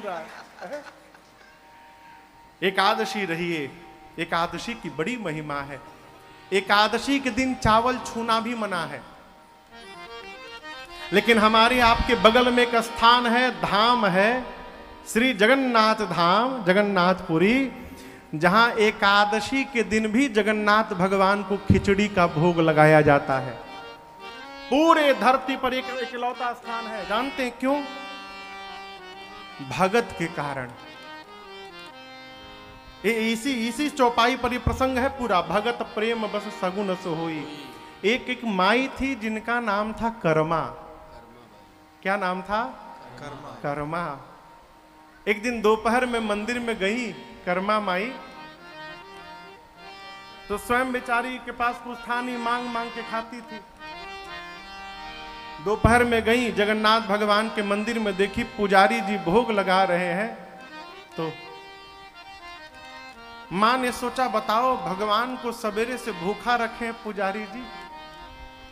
रहा है। एकादशी रहिए, एकादशी की बड़ी महिमा है। एकादशी के दिन चावल छूना भी मना है, लेकिन हमारे आपके बगल में एक स्थान है, धाम है, श्री जगन्नाथ धाम, जगन्नाथपुरी, जहां एकादशी के दिन भी जगन्नाथ भगवान को खिचड़ी का भोग लगाया जाता है। पूरे धरती पर एक इकलौता स्थान है। जानते हैं क्यों? भगत के कारण। इसी चौपाई पर ये प्रसंग है पूरा। भगत प्रेम बस सगुन सो होई। एक माई थी जिनका नाम था कर्मा। क्या नाम था? कर्मा। एक दिन दोपहर में मंदिर में गई कर्मा माई, तो स्वयं बेचारी के पास कुछ था नहीं, मांग मांग के खाती थी। दोपहर में गई जगन्नाथ भगवान के मंदिर में, देखी पुजारी जी भोग लगा रहे हैं, तो मां ने सोचा बताओ भगवान को सवेरे से भूखा रखे पुजारी जी,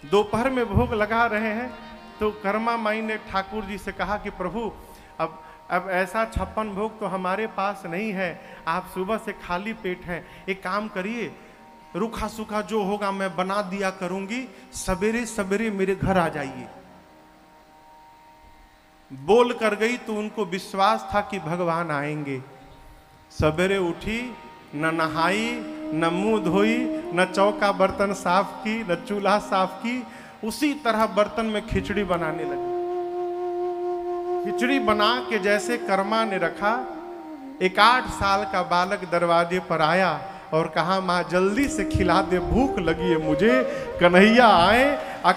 दोपहर में भोग लगा रहे हैं। तो कर्मा माई ने ठाकुर जी से कहा कि प्रभु अब ऐसा 56 भोग तो हमारे पास नहीं है, आप सुबह से खाली पेट हैं, एक काम करिए, रूखा सूखा जो होगा मैं बना दिया करूंगी, सवेरे सवेरे मेरे घर आ जाइए। बोल कर गई तो उनको विश्वास था कि भगवान आएंगे। सवेरे उठी, न नहाई, न मुंह धोई, न चौका बर्तन साफ की, न चूल्हा साफ की, उसी तरह बर्तन में खिचड़ी बनाने लगी। खिचड़ी बना के जैसे कर्मा ने रखा, एक 8 साल का बालक दरवाजे पर आया और कहा मां जल्दी से खिला दे, भूख लगी है मुझे। कन्हैया आए,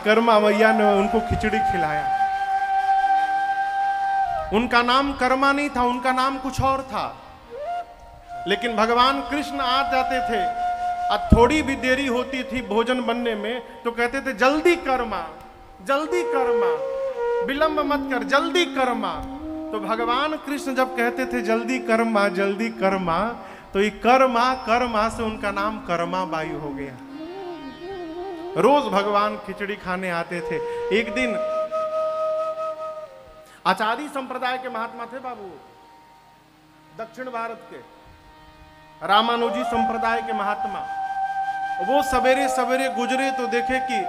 कर्मा मैया ने उनको खिचड़ी खिलाया। उनका नाम कर्मा नहीं था, उनका नाम कुछ और था, लेकिन भगवान कृष्ण आ जाते थे और थोड़ी भी देरी होती थी भोजन बनने में तो कहते थे जल्दी कर्मा, जल्दी कर्मा, विलंब मत कर, जल्दी कर्मा। तो भगवान कृष्ण जब कहते थे जल्दी कर्मा, जल्दी कर्मा, तो ये कर्मा से उनका नाम कर्मा बाई हो गया। रोज भगवान खिचड़ी खाने आते थे। एक दिन आचार्य संप्रदाय के महात्मा थे बाबू, दक्षिण भारत के रामानुजी संप्रदाय के महात्मा, वो सवेरे सवेरे गुजरे तो देखे कि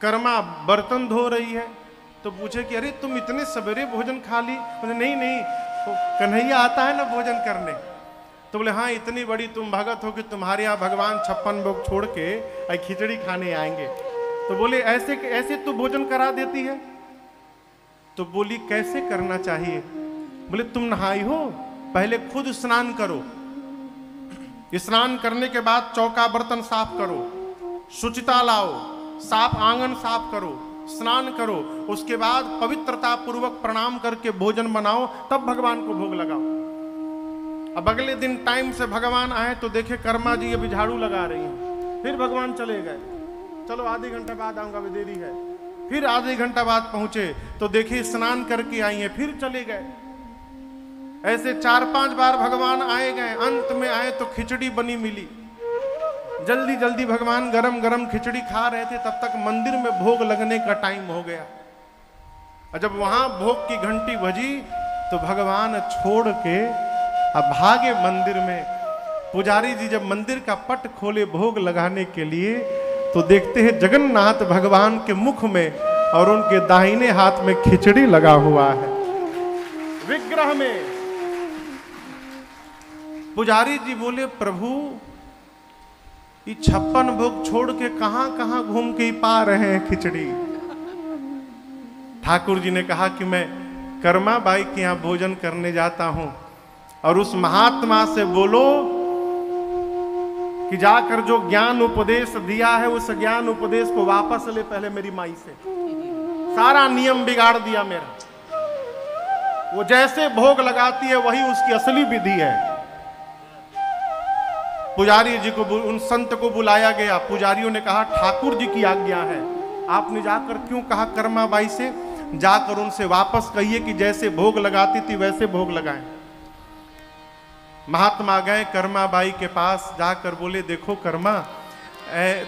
कर्मा बर्तन धो रही है। तो पूछे कि अरे तुम इतने सवेरे भोजन खा ली? बोले नहीं, तो कन्हैया आता है ना भोजन करने। तो बोले हाँ, इतनी बड़ी तुम भगत हो कि तुम्हारे यहाँ भगवान 56 भोग छोड़ के खिचड़ी खाने आएंगे। तो बोले ऐसे तू भोजन करा देती है? तो बोली कैसे करना चाहिए? बोले तुम नहाई हो, पहले खुद स्नान करो, स्नान करने के बाद चौका बर्तन साफ करो, शुचिता लाओ, साफ आंगन साफ करो, स्नान करो, उसके बाद पवित्रता पूर्वक प्रणाम करके भोजन बनाओ, तब भगवान को भोग लगाओ। अब अगले दिन टाइम से भगवान आए तो देखे कर्मा जी अभी झाड़ू लगा रही हैं। फिर भगवान चले गए, चलो आधे घंटे बाद आऊंगा, अभी देरी है। फिर आधे घंटा बाद पहुंचे तो देखे स्नान करके आई हैं, फिर चले गए। ऐसे 4-5 बार भगवान आए गए, अंत में आए तो खिचड़ी बनी मिली। जल्दी जल्दी भगवान गरम गरम खिचड़ी खा रहे थे, तब तक मंदिर में भोग लगने का टाइम हो गया। और जब वहां भोग की घंटी बजी तो भगवान छोड़ के अब भागे मंदिर में। पुजारी जी जब मंदिर का पट खोले भोग लगाने के लिए तो देखते हैं जगन्नाथ भगवान के मुख में और उनके दाहिने हाथ में खिचड़ी लगा हुआ है विग्रह में। पुजारी जी बोले प्रभु ये 56 भोग छोड़ के कहां कहां घूम के पा रहे हैं खिचड़ी? ठाकुर जी ने कहा कि मैं कर्मा बाई के यहां भोजन करने जाता हूं और उस महात्मा से बोलो कि जाकर जो ज्ञान उपदेश दिया है उस ज्ञान उपदेश को वापस ले पहले मेरी माई से। सारा नियम बिगाड़ दिया मेरा। वो जैसे भोग लगाती है वही उसकी असली विधि है। पुजारी जी को उन संत को बुलाया गया। पुजारियों ने कहा ठाकुर जी की आज्ञा है, आपने जाकर क्यों कहा कर्मा बाई से? जाकर उनसे वापस कहिए कि जैसे भोग लगाती थी वैसे भोग लगाएं। महात्मा गए कर्मा बाई के पास, जाकर बोले देखो कर्मा,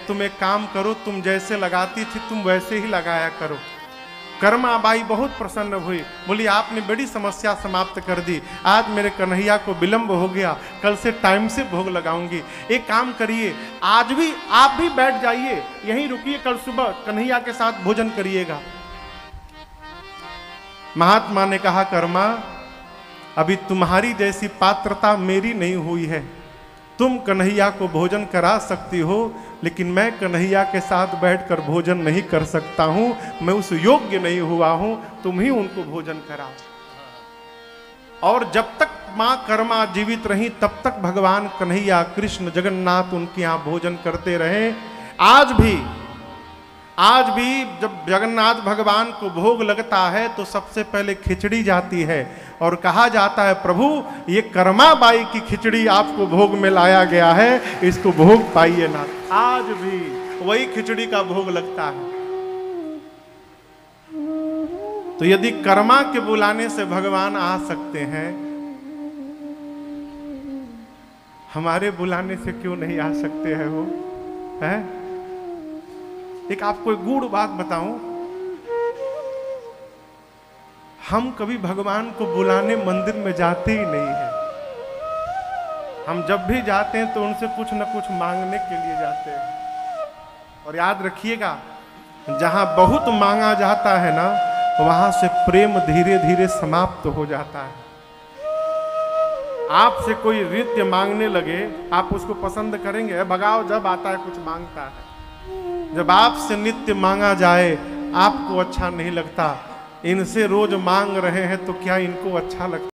तुम एक काम करो, तुम जैसे लगाती थी तुम वैसे ही लगाया करो। कर्मा बाई बहुत प्रसन्न हुई, बोली आपने बड़ी समस्या समाप्त कर दी, आज मेरे कन्हैया को विलंब हो गया, कल से टाइम से भोग लगाऊंगी। एक काम करिए, आज भी आप भी बैठ जाइए, यहीं रुकिए, कल सुबह कन्हैया के साथ भोजन करिएगा। महात्मा ने कहा कर्मा, अभी तुम्हारी जैसी पात्रता मेरी नहीं हुई है, तुम कन्हैया को भोजन करा सकती हो, लेकिन मैं कन्हैया के साथ बैठकर भोजन नहीं कर सकता हूं, मैं उस योग्य नहीं हुआ हूं, तुम ही उनको भोजन कराओ। और जब तक मां कर्मा जीवित रही तब तक भगवान कन्हैया कृष्ण जगन्नाथ उनके यहां भोजन करते रहे। आज भी जब जगन्नाथ भगवान को भोग लगता है तो सबसे पहले खिचड़ी जाती है और कहा जाता है प्रभु ये कर्मा बाई की खिचड़ी आपको भोग में लाया गया है, इसको भोग पाइए ना। आज भी वही खिचड़ी का भोग लगता है। तो यदि कर्मा के बुलाने से भगवान आ सकते हैं, हमारे बुलाने से क्यों नहीं आ सकते हैं वो है? एक आपको एक गूढ़ बात बताऊं, हम कभी भगवान को बुलाने मंदिर में जाते ही नहीं है। हम जब भी जाते हैं तो उनसे कुछ न कुछ मांगने के लिए जाते हैं। और याद रखिएगा, जहां बहुत मांगा जाता है ना, वहां से प्रेम धीरे धीरे समाप्त हो जाता है। आपसे कोई नृत्य मांगने लगे, आप उसको पसंद करेंगे? भगाओ, जब आता है कुछ मांगता है। जब आपसे नित्य मांगा जाए आपको अच्छा नहीं लगता, इनसे रोज मांग रहे हैं तो क्या इनको अच्छा लगता?